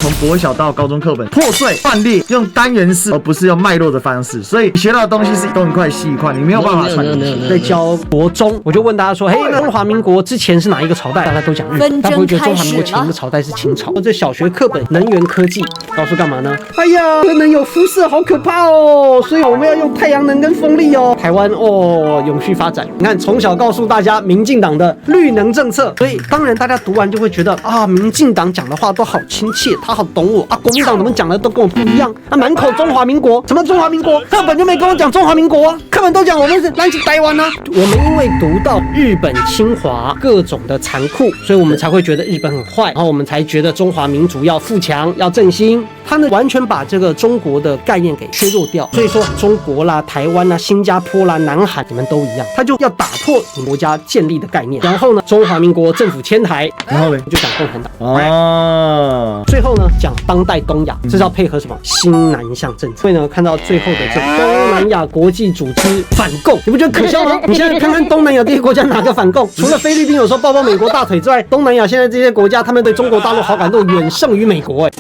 从国小到高中课本破碎断裂，用单元式而不是用脉络的方式，所以学到的东西是东一块西一块，你没有办法传进去。在教国中，我就问大家说，嘿，那中华民国之前是哪一个朝代？大家都讲日本，大家会觉得中华民国前一个朝代是清朝。这小学课本能源科技告诉干嘛呢？哎呀，核能有辐射，好可怕哦，所以我们要用太阳能跟风力哦。台湾哦，永续发展。你看，从小告诉大家民进党的绿能政策，所以当然大家读完就会觉得啊，民进党讲的话都好亲切，他好懂我啊。国民党怎么讲的都跟我不一样啊，满口中华民国，什么中华民国？课本就没跟我讲中华民国啊，课本都讲我们是南起台湾啊。我们因为读到日本侵华各种的残酷，所以我们才会觉得日本很坏，然后我们才觉得中华民族要富强，要振兴。他呢完全把这个中国的概念给削弱掉，所以说中国啦、台湾啦、新加坡啦、南韩你们都一样，他就要打破你国家建立的概念。然后呢，中华民国政府迁台，然后呢就讲共产党哦。最后呢讲当代东亚，这是要配合什么新南向政策。所以呢看到最后的这东南亚国际组织反共，你不觉得可笑吗？你现在看看东南亚这些国家哪个反共？除了菲律宾有时候抱抱美国大腿之外，东南亚现在这些国家他们对中国大陆好感度远胜于美国。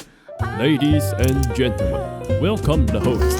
Ladies and gentlemen, welcome the host.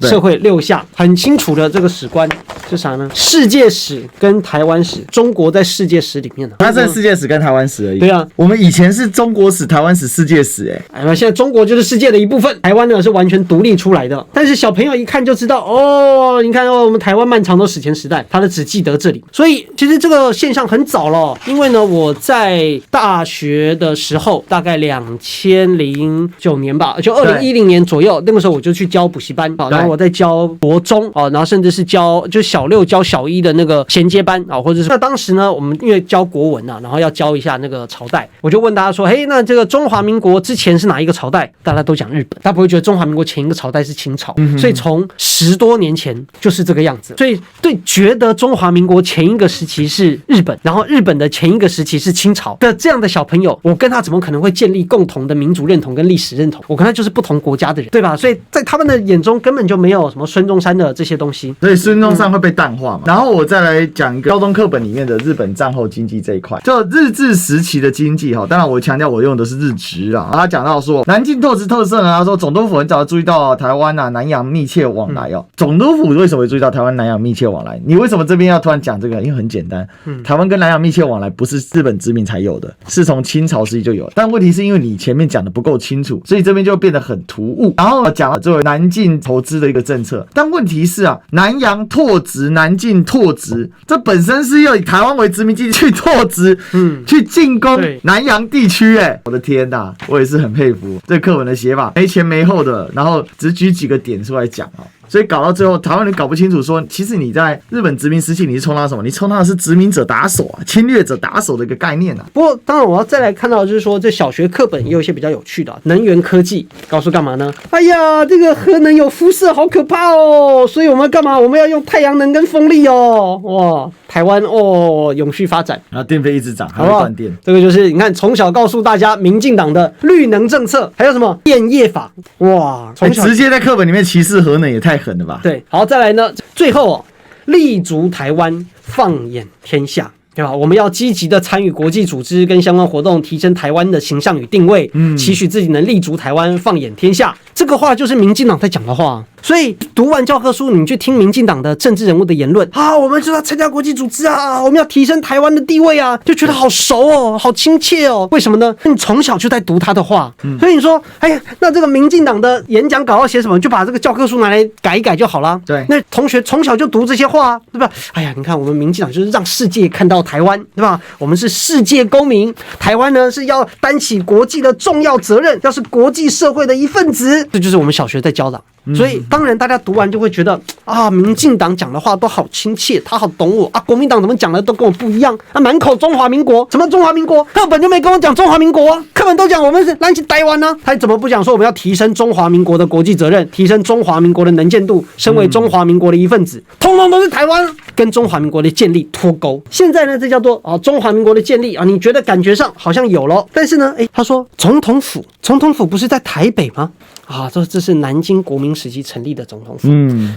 社会6项很清楚的这个史观是啥呢？世界史跟台湾史，中国在世界史里面呢，它是世界史跟台湾史而已。对啊，我们以前是中国史、台湾史、世界史，现在中国就是世界的一部分，台湾呢是完全独立出来的。但是小朋友一看就知道，哦，你看哦，我们台湾漫长的史前时代，他只记得这里。所以其实这个现象很早了，因为呢，我在大学的时候，大概2009年吧，就2010年左右，那个时候我就去教补习班，然后我在教国中，然后甚至是教就小6教小1的那个衔接班啊，或者是那当时呢，我们因为教国文啊，然后要教一下那个朝代，我就问大家说，嘿，那这个中华民国之前是哪一个朝代？大家都讲日本，大家不会觉得中华民国前一个朝代是清朝，所以从10多年前就是这个样子。所以对觉得中华民国前一个时期是日本，然后日本的前一个时期是清朝的这样的小朋友，我跟他怎么可能会建立共同的民族认同跟历史认同？我跟他就是不同国家的人，对吧？所以在他们的眼中根本就没有什么孙中山的这些东西，所以孙中山会被淡化嘛。然后我再来讲一个高中课本里面的日本战后经济这一块，就日治时期的经济哈。当然我强调我用的是日值啊。他讲到说南进拓殖特色呢，他说总督府很早注意到台湾啊南洋密切往来哦。总督府为什么会注意到台湾南洋密切往来？你为什么这边要突然讲这个？因为很简单，台湾跟南洋密切往来不是日本殖民才有的，是从清朝时期就有。但问题是因为你前面讲的不够清楚，所以这边就变得很突兀。然后讲了作为南进投资的一个政策，但问题是啊，南洋拓殖、南进拓殖，这本身是要以台湾为殖民地去拓殖，去进攻南洋地区，我的天哪，我也是很佩服这课文的写法，没前没后的，然后只举几个点出来讲哦。所以搞到最后，台湾人搞不清楚说，其实你在日本殖民时期你是充当什么？你充当的是殖民者打手啊，侵略者打手的一个概念啊。不过当然我要再来看到就是说，这小学课本也有一些比较有趣的能源科技，告诉干嘛呢？哎呀，这个核能有辐射，好可怕哦，所以我们要干嘛？我们要用太阳能跟风力哦，哇，台湾哦永续发展，然后电费一直涨，还会断电。这个就是你看从小告诉大家民进党的绿能政策，还有什么电业法，哇，直接在课本里面歧视核能也太狠了吧？对，好，再来呢，最后立足台湾，放眼天下。对吧？我们要积极的参与国际组织跟相关活动，提升台湾的形象与定位，期许自己能立足台湾，放眼天下。这个话就是民进党在讲的话。所以读完教科书，你去听民进党的政治人物的言论啊，我们就要参加国际组织啊，我们要提升台湾的地位啊，就觉得好熟哦，好亲切哦。为什么呢？你从小就在读他的话，所以你说，哎呀，那这个民进党的演讲稿要写什么，就把这个教科书拿来改一改就好了。对，那同学从小就读这些话，对吧？哎呀，你看我们民进党就是让世界看到台湾，对吧？我们是世界公民，台湾呢是要担起国际的重要责任，要是国际社会的一份子，这就是我们小学在教的。所以当然大家读完就会觉得啊，民进党讲的话都好亲切，他好懂我啊，国民党怎么讲的都跟我不一样啊，满口中华民国，什么中华民国？课本就没跟我讲中华民国啊，课本都讲我们是南起台湾呢，他怎么不讲说我们要提升中华民国的国际责任，提升中华民国的能见度，身为中华民国的一份子，通通都是台湾跟中华民国的建立脱钩。现在呢，这叫做中华民国的建立啊，你觉得感觉上好像有了，但是呢，他说总统府不是在台北吗？啊，这是南京国民时期成立的总统府。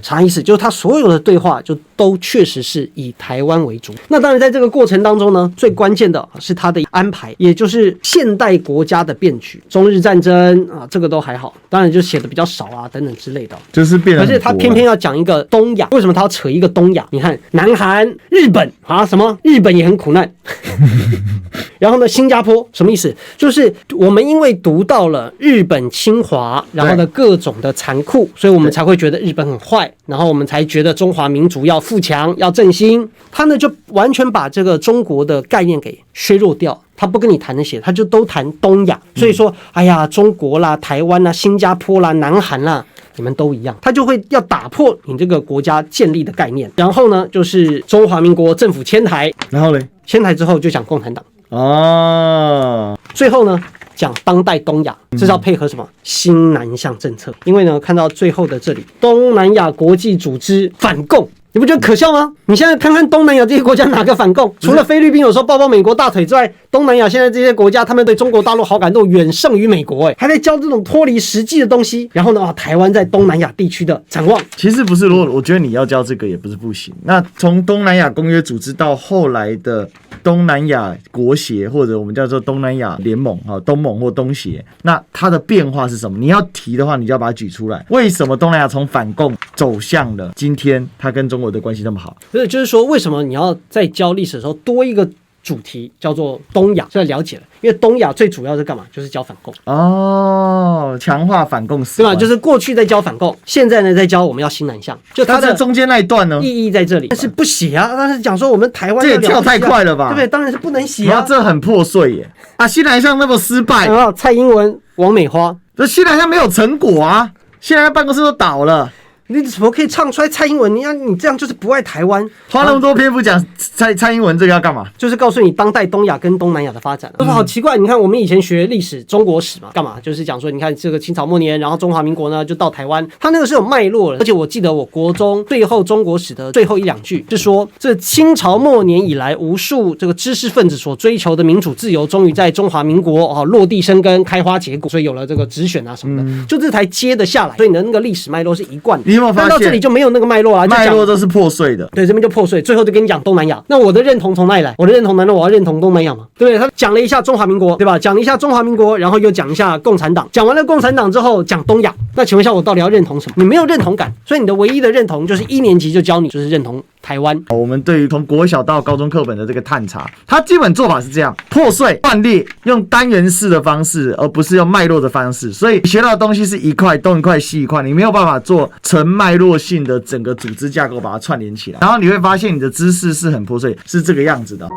啥意思？就是他所有的对话就都确实是以台湾为主。那当然，在这个过程当中呢，最关键的是他的安排，也就是现代国家的变局。中日战争啊，这个都还好，当然就写的比较少啊，等等之类的。就是变得很多，可是他偏偏要讲一个东亚，为什么他要扯一个东亚？你看，南韩、日本啊，什么日本也很苦难。然后呢，新加坡什么意思？就是我们因为读到了日本侵华，然后呢各种的残酷，所以我们才会觉得日本很坏，然后我们才觉得中华民族要富强、要振兴。他呢就完全把这个中国的概念给削弱掉。他不跟你谈那些，他就都谈东亚。所以说，哎呀，中国啦、台湾啦、新加坡啦、南韩啦，你们都一样。他就会要打破你这个国家建立的概念。然后呢，就是中华民国政府迁台，然后嘞，迁台之后就讲共产党。哦，最后呢，讲当代东亚，这是要配合什么新南向政策？因为呢，看到最后的这里，东南亚国际组织反共。你不觉得可笑吗？你现在看看东南亚这些国家哪个反共？除了菲律宾有时候抱抱美国大腿之外，东南亚现在这些国家，他们对中国大陆好感度远胜于美国，还在教这种脱离实际的东西。然后呢，台湾在东南亚地区的展望，其实不是，如果我觉得你要教这个也不是不行。那从东南亚公约组织到后来的东南亚国协，或者我们叫做东南亚联盟啊，东盟或东协，那它的变化是什么？你要提的话，你就要把它举出来。为什么东南亚从反共走向了今天它跟中国的关系那么好？所以就是说，为什么你要在教历史的时候多一个主题叫做东亚？就了解了，因为东亚最主要是干嘛？就是教反共哦，强化反共思维，对吧？就是过去在教反共，现在呢在教我们要新南向，就它的中间那一段呢意义在这里。但是不写啊，但是讲说我们台湾这也跳太快了吧？对不对？当然是不能写啊，这很破碎耶！啊，新南向那么失败，然后蔡英文、王美花，这新南向没有成果啊，现在办公室都倒了。你怎么可以唱出来蔡英文？你这样就是不爱台湾，花那么多篇幅讲蔡英文这个要干嘛？就是告诉你当代东亚跟东南亚的发展。我说好奇怪，你看我们以前学历史、中国史嘛，干嘛？就是讲说，你看这个清朝末年，然后中华民国呢就到台湾，它那个是有脉络的。而且我记得我国中最后中国史的最后一两句是说，这清朝末年以来，无数这个知识分子所追求的民主自由，终于在中华民国落地生根、开花结果，所以有了这个直选啊什么的，就这才接得下来。所以你的那个历史脉络是一贯的。你有没有发现？到这里就没有那个脉络了，脉络都是破碎的。对，这边就破碎，最后就跟你讲东南亚。那我的认同从哪里来？我的认同难道我要认同东南亚吗？对不对？他讲了一下中华民国，对吧？讲了一下中华民国，然后又讲一下共产党。讲完了共产党之后，讲东亚。那请问一下，我到底要认同什么？你没有认同感，所以你的唯一的认同就是1年级就教你，就是认同台湾。我们对于从国小到高中课本的这个探查，它基本做法是这样：破碎、断裂，用单元式的方式，而不是用脉络的方式。所以学到的东西是一块东一块西一块，你没有办法做成脉络性的整个组织架构把它串联起来。然后你会发现你的知识是很破碎，是这个样子的。